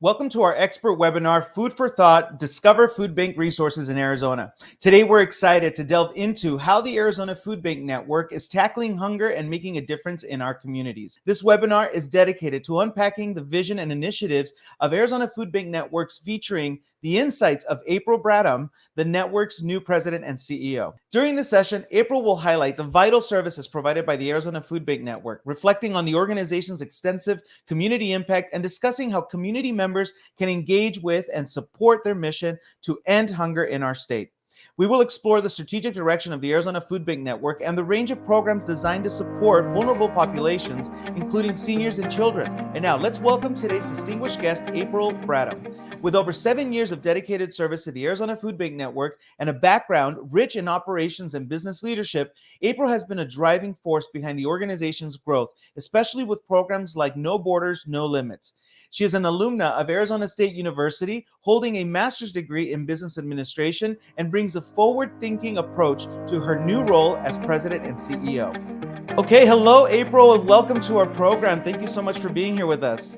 Welcome to our expert webinar, Food for Thought, Discover Food Bank Resources in Arizona. Today, we're excited to delve into how the Arizona Food Bank Network is tackling hunger and making a difference in our communities. This webinar is dedicated to unpacking the vision and initiatives of Arizona Food Bank Networks, featuring the insights of April Bradham, the network's new president and CEO. During the session, April will highlight the vital services provided by the Arizona Food Bank Network, reflecting on the organization's extensive community impact and discussing how community members can engage with and support their mission to end hunger in our state. We will explore the strategic direction of the Arizona Food Bank Network and the range of programs designed to support vulnerable populations, including seniors and children. And now, let's welcome today's distinguished guest, April Bradham. With over 7 years of dedicated service to the Arizona Food Bank Network and a background rich in operations and business leadership, April has been a driving force behind the organization's growth, especially with programs like No Borders, No Limits. She is an alumna of Arizona State University, holding a master's degree in business administration, and brings a forward-thinking approach to her new role as president and CEO. Okay, hello, April, and welcome to our program. Thank you so much for being here with us.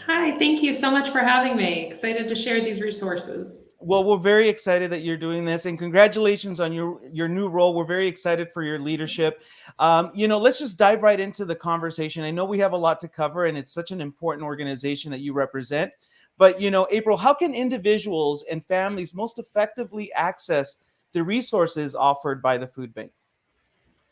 Hi, thank you so much for having me. Excited to share these resources. Well, we're very excited that you're doing this, and congratulations on your new role. We're very excited for your leadership. Let's just dive right into the conversation. I know we have a lot to cover, and it's such an important organization that you represent. But, April, how can individuals and families most effectively access the resources offered by the food bank?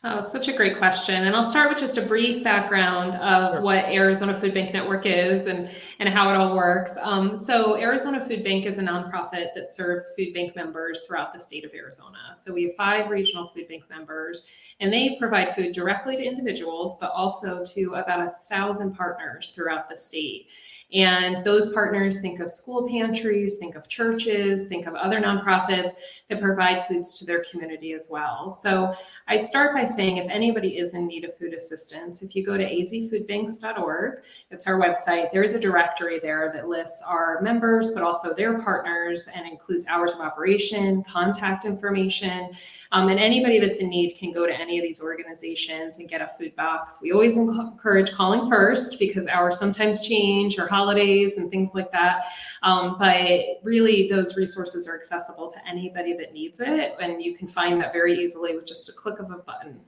Oh, it's such a great question. And I'll start with just a brief background of Sure. what Arizona Food Bank Network is and how it all works. So Arizona Food Bank is a nonprofit that serves food bank members throughout the state of Arizona. So we have 5 regional food bank members, and they provide food directly to individuals, but also to about 1,000 partners throughout the state. And those partners, think of school pantries, think of churches, think of other nonprofits that provide foods to their community as well. So I'd start by saying, if anybody is in need of food assistance, if you go to azfoodbanks.org, it's our website, there's a directory there that lists our members, but also their partners, and includes hours of operation, contact information, and anybody that's in need can go to any of these organizations and get a food box. We always encourage calling first, because hours sometimes change, or holidays and things like that. But really, those resources are accessible to anybody that needs it, and you can find that very easily with just a click of a button.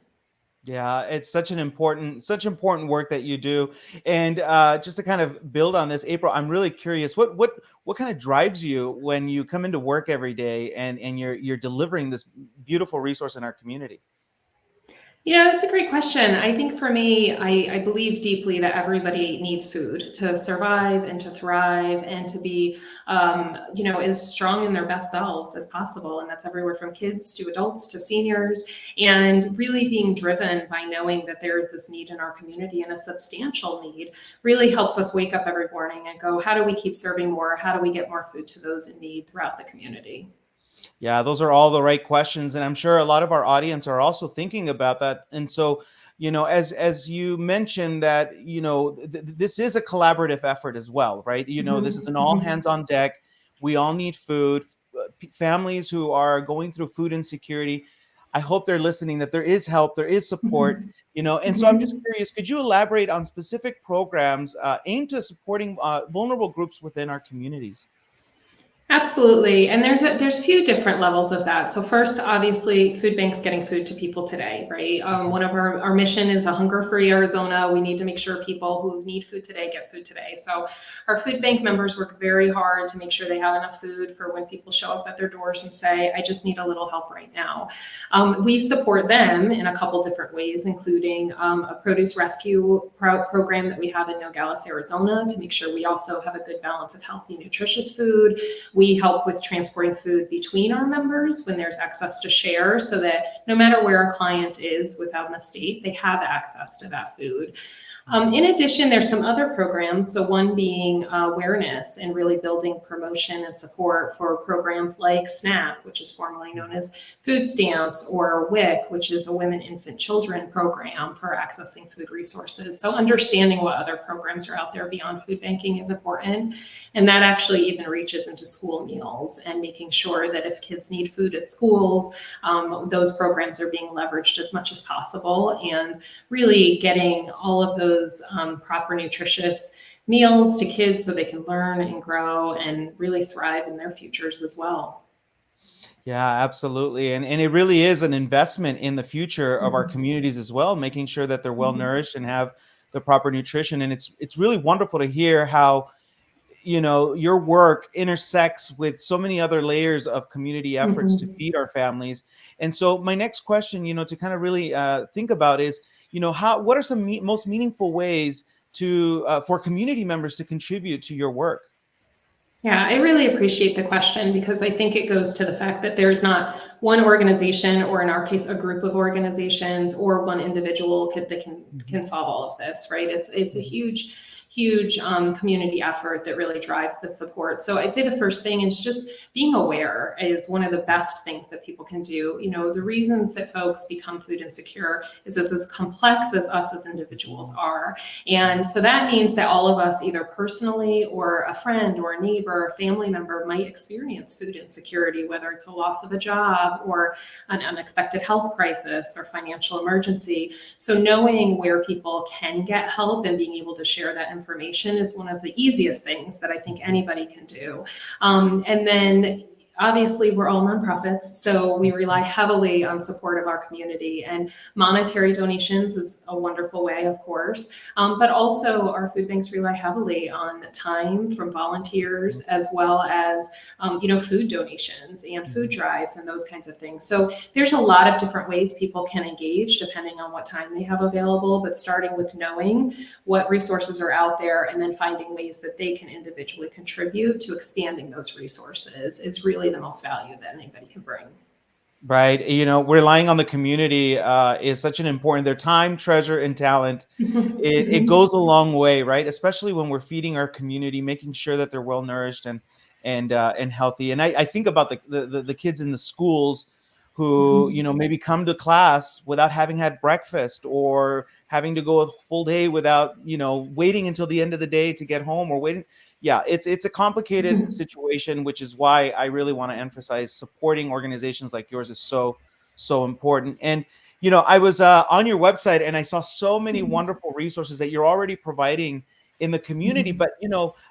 Yeah, it's such important work that you do. And just to kind of build on this, April, I'm really curious, what kind of drives you when you come into work every day and you're delivering this beautiful resource in our community? It's a great question. I think for me, I believe deeply that everybody needs food to survive and to thrive and to be, as strong in their best selves as possible. And that's everywhere from kids to adults to seniors. And really being driven by knowing that there is this need in our community, and a substantial need, really helps us wake up every morning and go, how do we keep serving more? How do we get more food to those in need throughout the community? Yeah, those are all the right questions, and I'm sure a lot of our audience are also thinking about that. And so, as you mentioned that, this is a collaborative effort as well, right? This is an all hands on deck. We all need food. Families who are going through food insecurity, I hope they're listening, that there is help, there is support. And so I'm just curious, could you elaborate on specific programs aimed to supporting vulnerable groups within our communities? Absolutely. And there's a few different levels of that. So first, obviously, food banks getting food to people today, right? One of our mission is a hunger-free Arizona. We need to make sure people who need food today get food today. So our food bank members work very hard to make sure they have enough food for when people show up at their doors and say, I just need a little help right now. We support them in a couple different ways, including a produce rescue program that we have in Nogales, Arizona, to make sure we also have a good balance of healthy, nutritious food. We help with transporting food between our members when there's access to share, so that no matter where a client is within the state, they have access to that food. In addition, there's some other programs. So one being awareness and really building promotion and support for programs like SNAP, which is formerly known as food stamps, or WIC, which is a Women, Infant, Children program for accessing food resources. So understanding what other programs are out there beyond food banking is important. And that actually even reaches into school meals, and making sure that if kids need food at schools, those programs are being leveraged as much as possible, and really getting all of those proper nutritious meals to kids so they can learn and grow and really thrive in their futures as well. Yeah, absolutely. And it really is an investment in the future of our Mhm. communities as well, making sure that they're well Mhm. nourished and have the proper nutrition. And it's really wonderful to hear how, your work intersects with so many other layers of community efforts to Mhm. feed our families. And so my next question, to kind of really think about is, how what are some most meaningful ways to for community members to contribute to your work? Yeah, I really appreciate the question because I think it goes to the fact that there's not one organization, or in our case, a group of organizations, or one individual that can Mhm, solve all of this, right? It's a mhm, huge community effort that really drives the support. So I'd say the first thing is just being aware is one of the best things that people can do. The reasons that folks become food insecure is as complex as us as individuals mhm, are. mhm, And so that means that all of us, either personally or a friend or a neighbor or a family member, might experience food insecurity, whether it's a loss of a job or an unexpected health crisis or financial emergency. So knowing where people can get help and being able to share that information is one of the easiest things that I think mhm, anybody can do. And then obviously we're all nonprofits, so we rely mhm, heavily on support of our community, and monetary donations is a wonderful way, of course, but also our food banks rely heavily on time from volunteers, as well as food donations and food mhm, drives and those kinds of things. So there's a lot of different ways people can engage depending on what time they have available, but starting with knowing what resources are out there and then finding ways that they can individually contribute to expanding those resources is really the most value that anybody can bring. right. Relying on the community is such an important, their time, treasure, and talent. It goes a long way, right? Especially when we're feeding our community, making sure that they're well nourished and healthy. And I think about the kids in the schools who, maybe come to class without having had breakfast, or having to go a full day without, waiting until the end of the day to get home, or waiting. Yeah, it's a complicated situation, which is why I really want to emphasize supporting organizations like yours is so important. And I was on your website and I saw so many wonderful resources that you're already providing in the community. But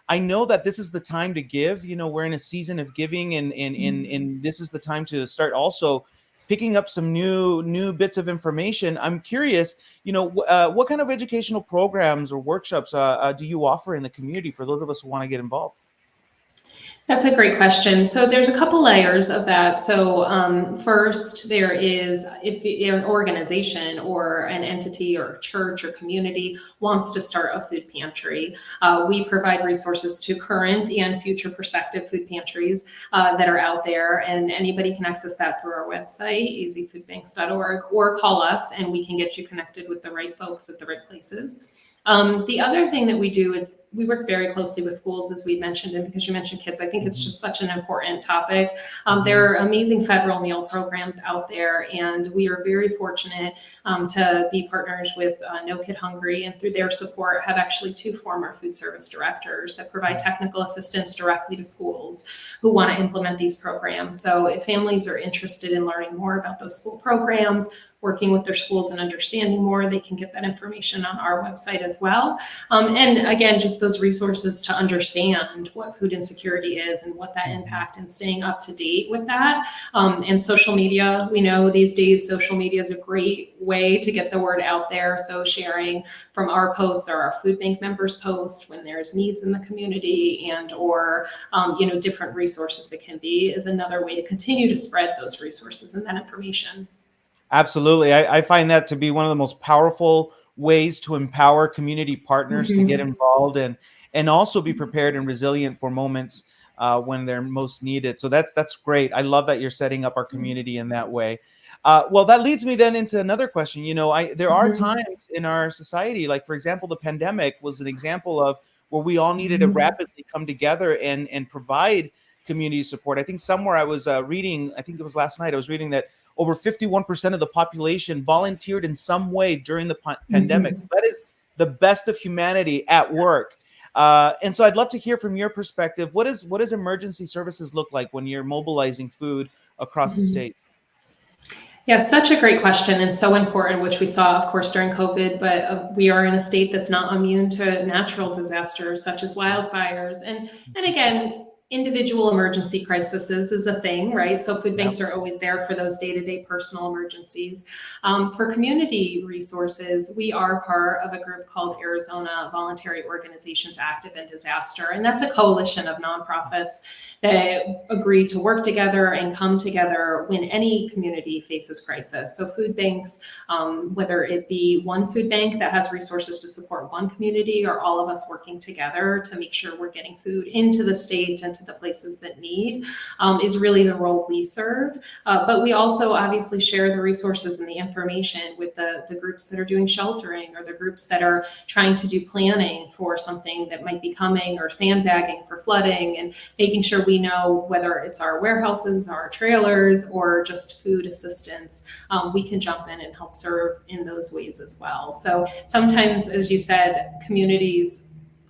I know that this is the time to give. We're in a season of giving, and this is the time to start also picking up some new bits of information. I'm curious, what kind of educational programs or workshops do you offer in the community for those of us who want to get involved? That's a great question. So there's a couple layers of that. So first, there is, if an organization or an entity or a church or community wants to start a food pantry, we provide resources to current and future prospective food pantries that are out there, and anybody can access that through our website, azfoodbanks.org, or call us, and we can get you connected with the right folks at the right places. The other thing that we do, we work very closely with schools, as we mentioned, and because you mentioned kids, I think it's Mhm, just such an important topic. There mhm, are amazing federal meal programs out there, and we are very fortunate to be partners with No Kid Hungry, and through their support have actually two former food service directors that provide mhm, technical assistance directly to schools who want to implement these programs. So if families are interested in learning more about those school programs, working with their schools and understanding more, they can get that information on our website as well. And again, just those resources to understand what food insecurity is and what that mhm, impact, and staying up to date with that. And social media, we know these days social media is a great way to get the word out there. So sharing from our posts or our food bank members posts when there's needs in the community, and or different resources that can be, is another way to continue to spread those resources and that information. Absolutely. I find that to be one of the most powerful ways to empower community partners to get Mhm. involved and also be prepared and resilient for moments when they're most needed. So that's great. I love that you're setting up our community in that way. Well, that leads me then into another question. There are Mhm. times in our society, like for example, the pandemic was an example of where we all needed to Mhm. rapidly come together and provide community support. I think somewhere I was reading, I think it was last night, I was reading that over 51% of the population volunteered in some way during the pandemic. So Mhm. that is the best of humanity at work. And so I'd love to hear from your perspective. What does emergency services look like when you're mobilizing food across the Mhm. state? Yeah, such a great question and so important, which we saw, of course, during COVID. But we are in a state that's not immune to natural disasters such as wildfires. And again, individual emergency crises is a thing, right? So food Yep. banks are always there for those day-to-day personal emergencies. For community resources, we are part of a group called Arizona Voluntary Organizations Active in Disaster, and that's a coalition of nonprofits that agree to work together and come together when any community faces crisis. So food banks, whether it be one food bank that has resources to support one community or all of us working together to make sure we're getting food into the state and to the places that need, is really the role we serve. But we also obviously share the resources and the information with the groups that are doing sheltering or the groups that are trying to do planning for something that might be coming or sandbagging for flooding and making sure we know whether it's our warehouses, our trailers, or just food assistance. We can jump in and help serve in those ways as well. So sometimes, as you said, communities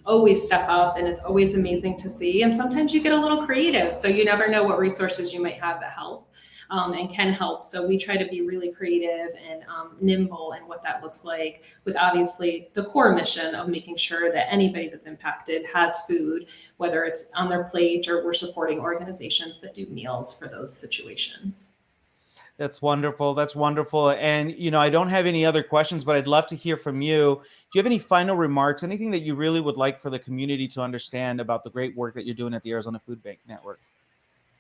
always step up and it's always amazing to see. And sometimes you get a little creative. So you never know what resources you might have that help. And can help. So we try to be really creative and nimble in what that looks like, with obviously the core mission of making sure that anybody that's impacted has food, whether it's on their plate or we're supporting organizations that do meals for those situations. That's wonderful. That's wonderful. And, I don't have any other questions, but I'd love to hear from you. Do you have any final remarks, anything that you really would like for the community to understand about the great work that you're doing at the Arizona Food Bank Network?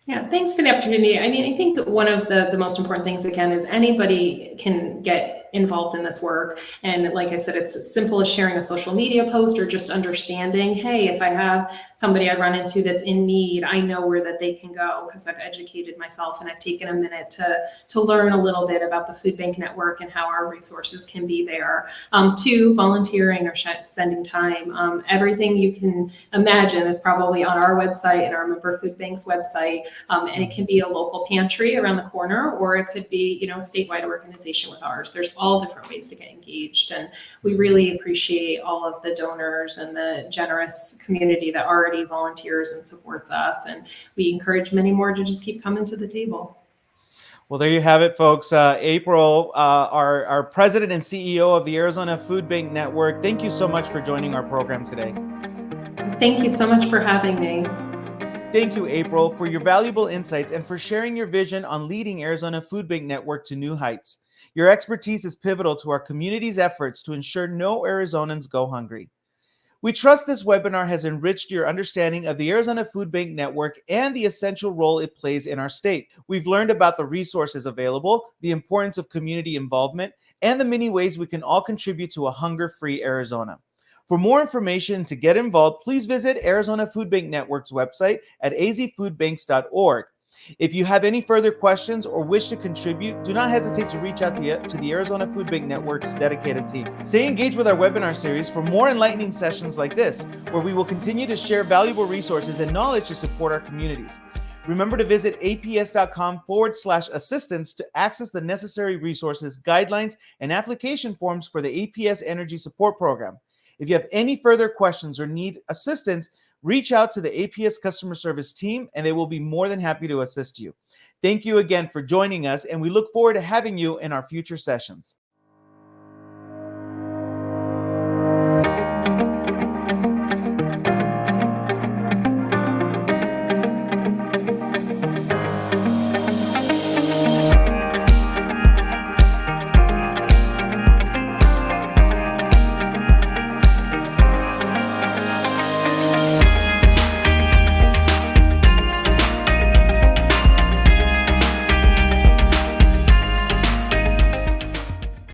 Yeah, thanks for the opportunity. I mean, I think that one of the most important things, again, is anybody can get involved in this work. And like I said, it's as simple as sharing a social media post or just understanding, hey, if I have somebody I run into that's in need, I know where that they can go because I've educated myself and I've taken a minute to learn a little bit about the Food Bank Network and how our resources can be there. Two, volunteering or sending time. Everything you can imagine is probably on our website and our member food bank's website. And it can be a local pantry around the corner, or it could be, a statewide organization with ours. There's all different ways to get engaged. And we really appreciate all of the donors and the generous community that already volunteers and supports us. And we encourage many more to just keep coming to the table. Well, there you have it, folks. April, our president and CEO of the Arizona Food Bank Network, thank you so much for joining our program today. Thank you so much for having me. Thank you, April, for your valuable insights and for sharing your vision on leading Arizona Food Bank Network to new heights. Your expertise is pivotal to our community's efforts to ensure no Arizonans go hungry. We trust this webinar has enriched your understanding of the Arizona Food Bank Network and the essential role it plays in our state. We've learned about the resources available, the importance of community involvement, and the many ways we can all contribute to a hunger-free Arizona. For more information and to get involved, please visit Arizona Food Bank Network's website at azfoodbanks.org. If you have any further questions or wish to contribute, do not hesitate to reach out to the Arizona Food Bank Network's dedicated team. Stay engaged with our webinar series for more enlightening sessions like this, where we will continue to share valuable resources and knowledge to support our communities. Remember to visit aps.com/assistance to access the necessary resources, guidelines, and application forms for the APS Energy Support Program. If you have any further questions or need assistance, reach out to the APS customer service team and they will be more than happy to assist you. Thank you again for joining us, and we look forward to having you in our future sessions.